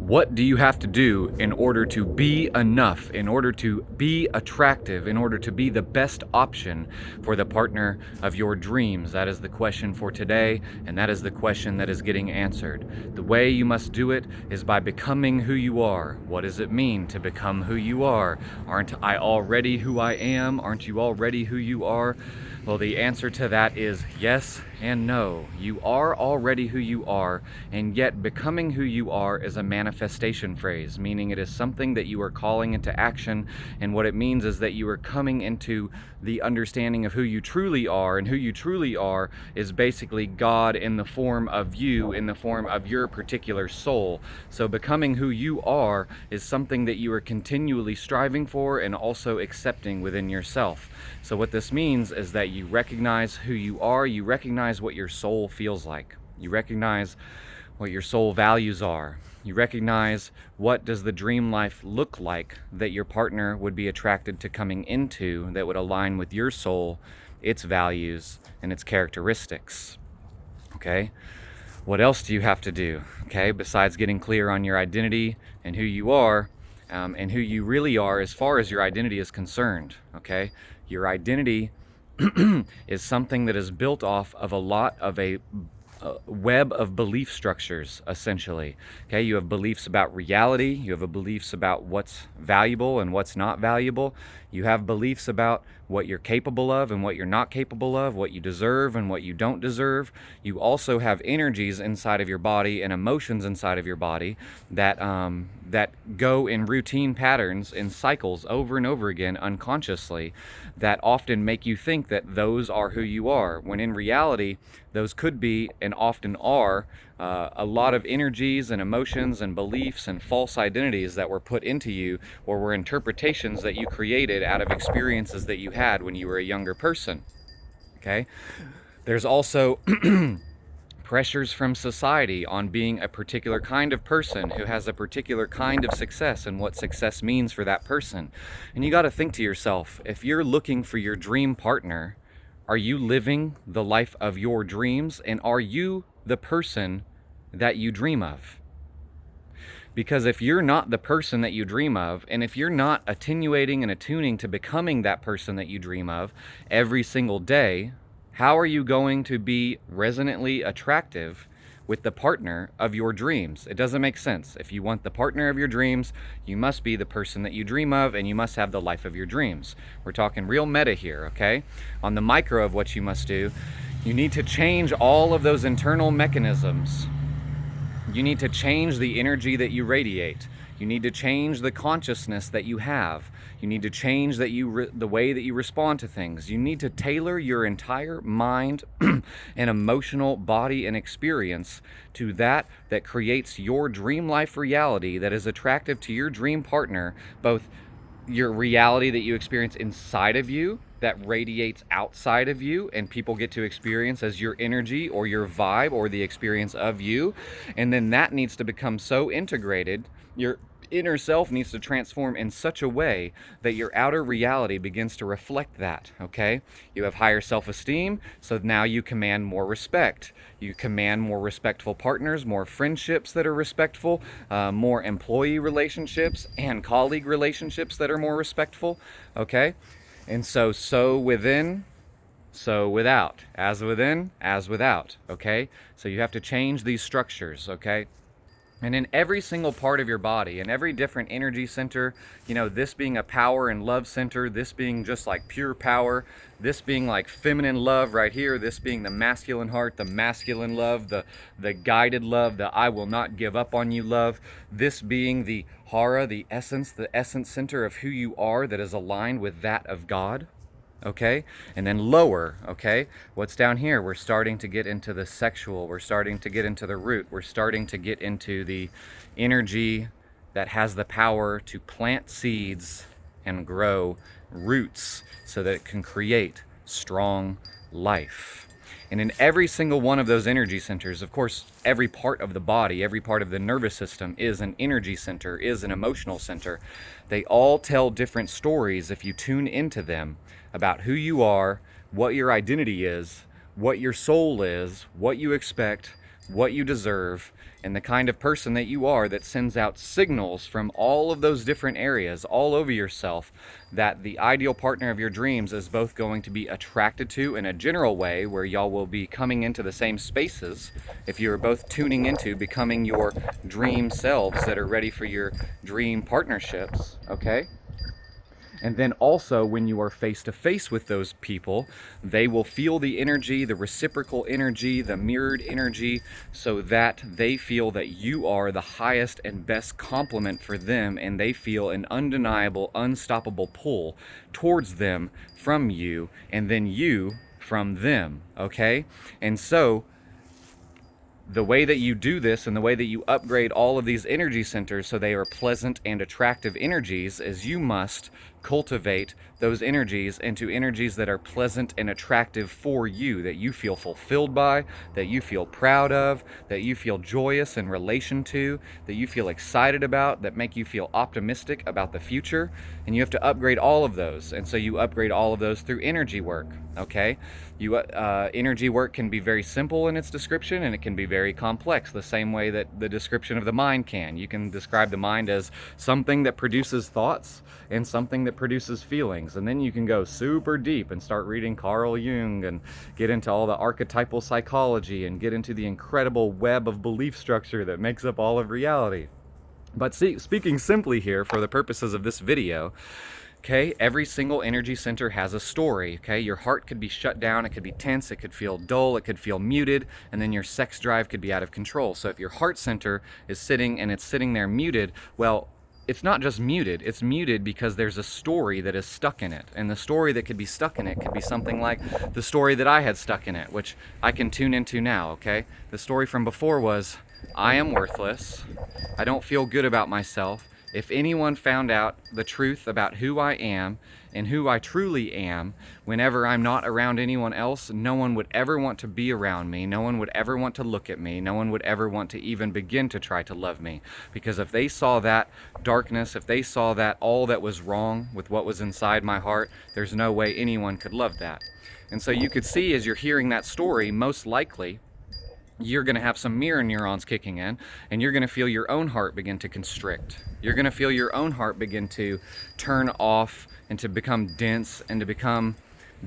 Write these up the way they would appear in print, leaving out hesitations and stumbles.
What do you have to do in order to be enough, in order to be attractive, in order to be the best option for the partner of your dreams? That is the question for today, and that is the question that is getting answered. The way you must do it is by becoming who you are. What does it mean to become who you are? Aren't I already who I am? Aren't you already who you are? Well, the answer to that is yes and no. You are already who you are, and yet becoming who you are is a manifestation phrase, meaning it is something that you are calling into action, and what it means is that you are coming into the understanding of who you truly are, and who you truly are is basically God in the form of you, in the form of your particular soul. So becoming who you are is something that you are continually striving for and also accepting within yourself. So what this means is that you recognize who you are, you recognize what your soul feels like, you recognize what your soul values are, you recognize what does the dream life look like that your partner would be attracted to coming into that would align with your soul, its values, and its characteristics. Okay? What else do you have to do? Okay, besides getting clear on your identity and who you are, and who you really are as far as your identity is concerned. Okay, your identity is something that is built off of a lot of a web of belief structures, essentially. Okay, you have beliefs about reality, you have beliefs about what's valuable and what's not valuable, you have beliefs about what you're capable of and what you're not capable of, what you deserve and what you don't deserve. You also have energies inside of your body and emotions inside of your body that go in routine patterns, in cycles over and over again unconsciously, that often make you think that those are who you are, when in reality those could be and often are a lot of energies and emotions and beliefs and false identities that were put into you, or were interpretations that you created out of experiences that you had when you were a younger person. Okay? There's also pressures from society on being a particular kind of person who has a particular kind of success and what success means for that person. And you got to think to yourself, if you're looking for your dream partner, are you living the life of your dreams, and are you the person that you dream of? Because if you're not the person that you dream of, and if you're not attenuating and attuning to becoming that person that you dream of every single day, how are you going to be resonantly attractive with the partner of your dreams? It doesn't make sense. If you want the partner of your dreams, you must be the person that you dream of, and you must have the life of your dreams. We're talking real meta here, okay? On the micro of what you must do, you need to change all of those internal mechanisms. You need to change the energy that you radiate. You need to change the consciousness that you have. You need to change the way that you respond to things. You need to tailor your entire mind and emotional body and experience to that creates your dream life reality that is attractive to your dream partner, both your reality that you experience inside of you that radiates outside of you and people get to experience as your energy or your vibe or the experience of you. And then that needs to become so integrated, your inner self needs to transform in such a way that your outer reality begins to reflect that, okay? You have higher self-esteem, so now you command more respect. You command more respectful partners, more friendships that are respectful, more employee relationships and colleague relationships that are more respectful, okay? And so within, so without, as within, as without, okay? So you have to change these structures, okay? And in every single part of your body, in every different energy center, you know, this being a power and love center, this being just like pure power, this being like feminine love right here, this being the masculine heart, the masculine love, the guided love, the I will not give up on you love, this being the hara, the essence center of who you are that is aligned with that of God. Okay, and then lower, okay, what's down here? We're starting to get into the sexual, we're starting to get into the root, we're starting to get into the energy that has the power to plant seeds and grow roots so that it can create strong life. And in every single one of those energy centers, of course, every part of the body, every part of the nervous system is an energy center, is an emotional center. They all tell different stories if you tune into them about who you are, what your identity is, what your soul is, what you expect, what you deserve, and the kind of person that you are that sends out signals from all of those different areas all over yourself that the ideal partner of your dreams is both going to be attracted to in a general way, where y'all will be coming into the same spaces if you're both tuning into becoming your dream selves that are ready for your dream partnerships, okay? And then also, when you are face to face with those people, they will feel the energy, the reciprocal energy, the mirrored energy, so that they feel that you are the highest and best complement for them, and they feel an undeniable, unstoppable pull towards them from you, and then you from them, okay? And so, the way that you do this and the way that you upgrade all of these energy centers so they are pleasant and attractive energies is you must cultivate those energies into energies that are pleasant and attractive for you, that you feel fulfilled by, that you feel proud of, that you feel joyous in relation to, that you feel excited about, that make you feel optimistic about the future. And you have to upgrade all of those. And so you upgrade all of those through energy work, okay? Energy work can be very simple in its description, and it can be very complex, the same way that the description of the mind can. You can describe the mind as something that produces thoughts and something that produces feelings. And then you can go super deep and start reading Carl Jung and get into all the archetypal psychology and get into the incredible web of belief structure that makes up all of reality. But speaking simply here for the purposes of this video, okay, every single energy center has a story, okay? Your heart could be shut down, it could be tense, it could feel dull, it could feel muted, and then your sex drive could be out of control. So if your heart center is sitting and it's sitting there muted, well, it's not just muted, it's muted because there's a story that is stuck in it. And the story that could be stuck in it could be something like the story that I had stuck in it, which I can tune into now, okay? The story from before was, I am worthless, I don't feel good about myself. If anyone found out the truth about who I am and who I truly am, whenever I'm not around anyone else, no one would ever want to be around me. No one would ever want to look at me. No one would ever want to even begin to try to love me. Because if they saw that darkness, if they saw that all that was wrong with what was inside my heart, there's no way anyone could love that. And so you could see, as you're hearing that story, most likely you're going to have some mirror neurons kicking in, and you're going to feel your own heart begin to constrict. You're going to feel your own heart begin to turn off and to become dense and to become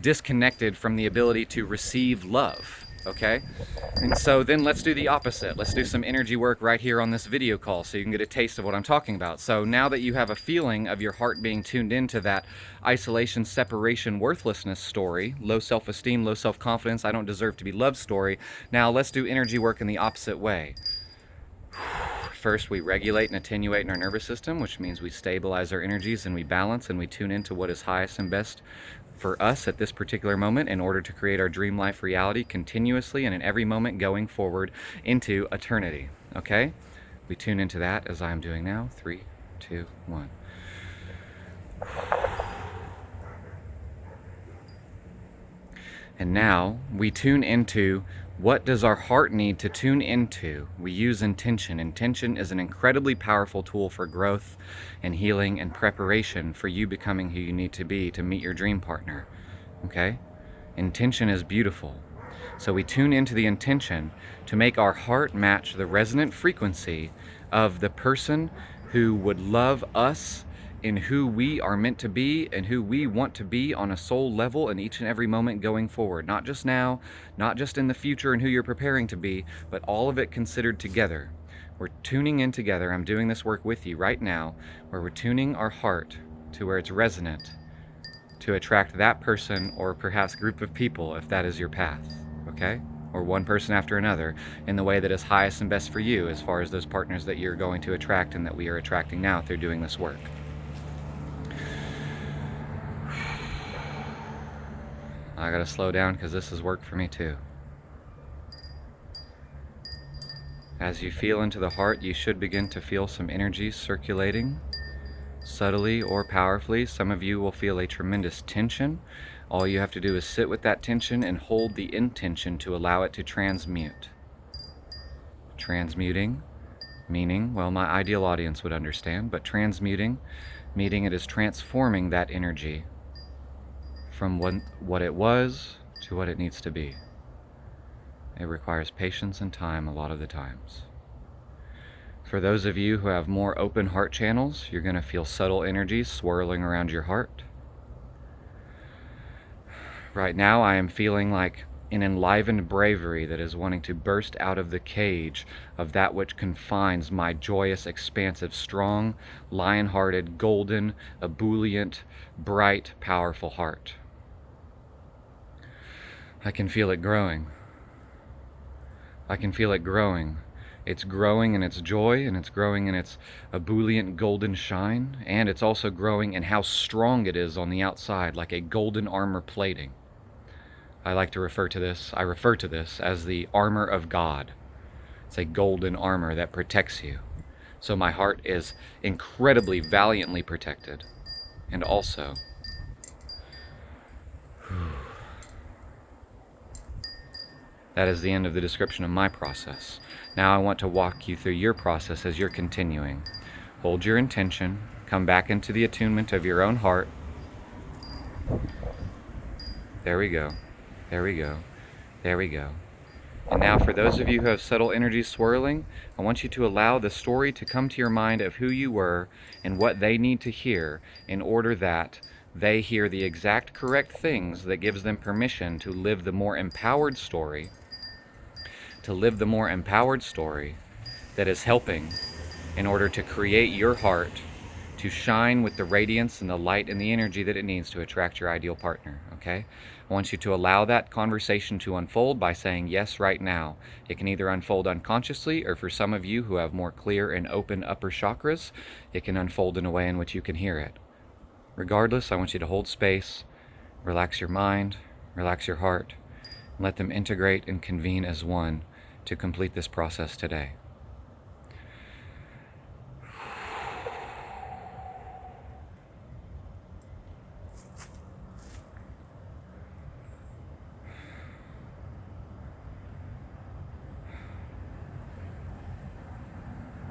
disconnected from the ability to receive love, okay? And so then let's do the opposite. Let's do some energy work right here on this video call so you can get a taste of what I'm talking about. So now that you have a feeling of your heart being tuned into that isolation, separation, worthlessness story, low self-esteem, low self-confidence, I don't deserve to be loved story, now let's do energy work in the opposite way. First, we regulate and attenuate in our nervous system, which means we stabilize our energies and we balance and we tune into what is highest and best for us at this particular moment in order to create our dream life reality continuously and in every moment going forward into eternity, okay? We tune into that as I am doing now. 3, 2, 1. And now we tune into, what does our heart need to tune into? We use intention. Intention is an incredibly powerful tool for growth and healing and preparation for you becoming who you need to be to meet your dream partner, okay? Intention is beautiful. So we tune into the intention to make our heart match the resonant frequency of the person who would love us in who we are meant to be and who we want to be on a soul level in each and every moment going forward. Not just now, not just in the future and who you're preparing to be, but all of it considered together. We're tuning in together. I'm doing this work with you right now, where we're tuning our heart to where it's resonant to attract that person or perhaps group of people if that is your path, okay? Or one person after another in the way that is highest and best for you as far as those partners that you're going to attract and that we are attracting now through doing this work. I gotta slow down because this is work for me too. As you feel into the heart, you should begin to feel some energy circulating, subtly or powerfully. Some of you will feel a tremendous tension. All you have to do is sit with that tension and hold the intention to allow it to transmute. Transmuting, meaning, well, my ideal audience would understand, but transmuting, meaning it is transforming that energy from what it was to what it needs to be. It requires patience and time a lot of the times. For those of you who have more open heart channels, you're going to feel subtle energies swirling around your heart. Right now, I am feeling like an enlivened bravery that is wanting to burst out of the cage of that which confines my joyous, expansive, strong, lion-hearted, golden, ebullient, bright, powerful heart. I can feel it growing. I can feel it growing. It's growing in its joy, and it's growing in its ebullient golden shine, and it's also growing in how strong it is on the outside, like a golden armor plating. I refer to this as the armor of God. It's a golden armor that protects you. So my heart is incredibly valiantly protected. And also, that is the end of the description of my process. Now I want to walk you through your process as you're continuing. Hold your intention, come back into the attunement of your own heart. There we go. There we go. There we go. And now for those of you who have subtle energies swirling, I want you to allow the story to come to your mind of who you were and what they need to hear in order that they hear the exact correct things that gives them permission to live the more empowered story, that is helping in order to create your heart to shine with the radiance and the light and the energy that it needs to attract your ideal partner, okay? I want you to allow that conversation to unfold by saying yes right now. It can either unfold unconsciously, or for some of you who have more clear and open upper chakras, it can unfold in a way in which you can hear it. Regardless, I want you to hold space, relax your mind, relax your heart, and let them integrate and convene as one to complete this process today.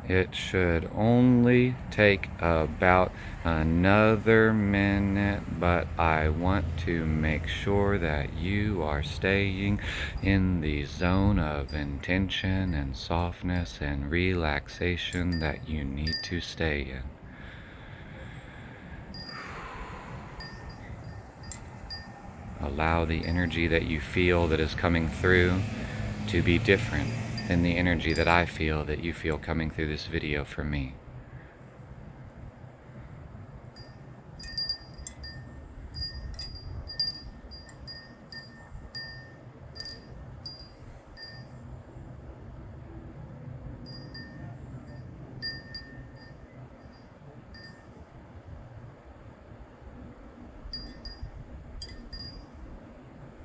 It should only take about another minute, but I want to make sure that you are staying in the zone of intention and softness and relaxation that you need to stay in. Allow the energy that you feel that is coming through to be different than the energy that I feel that you feel coming through this video from me.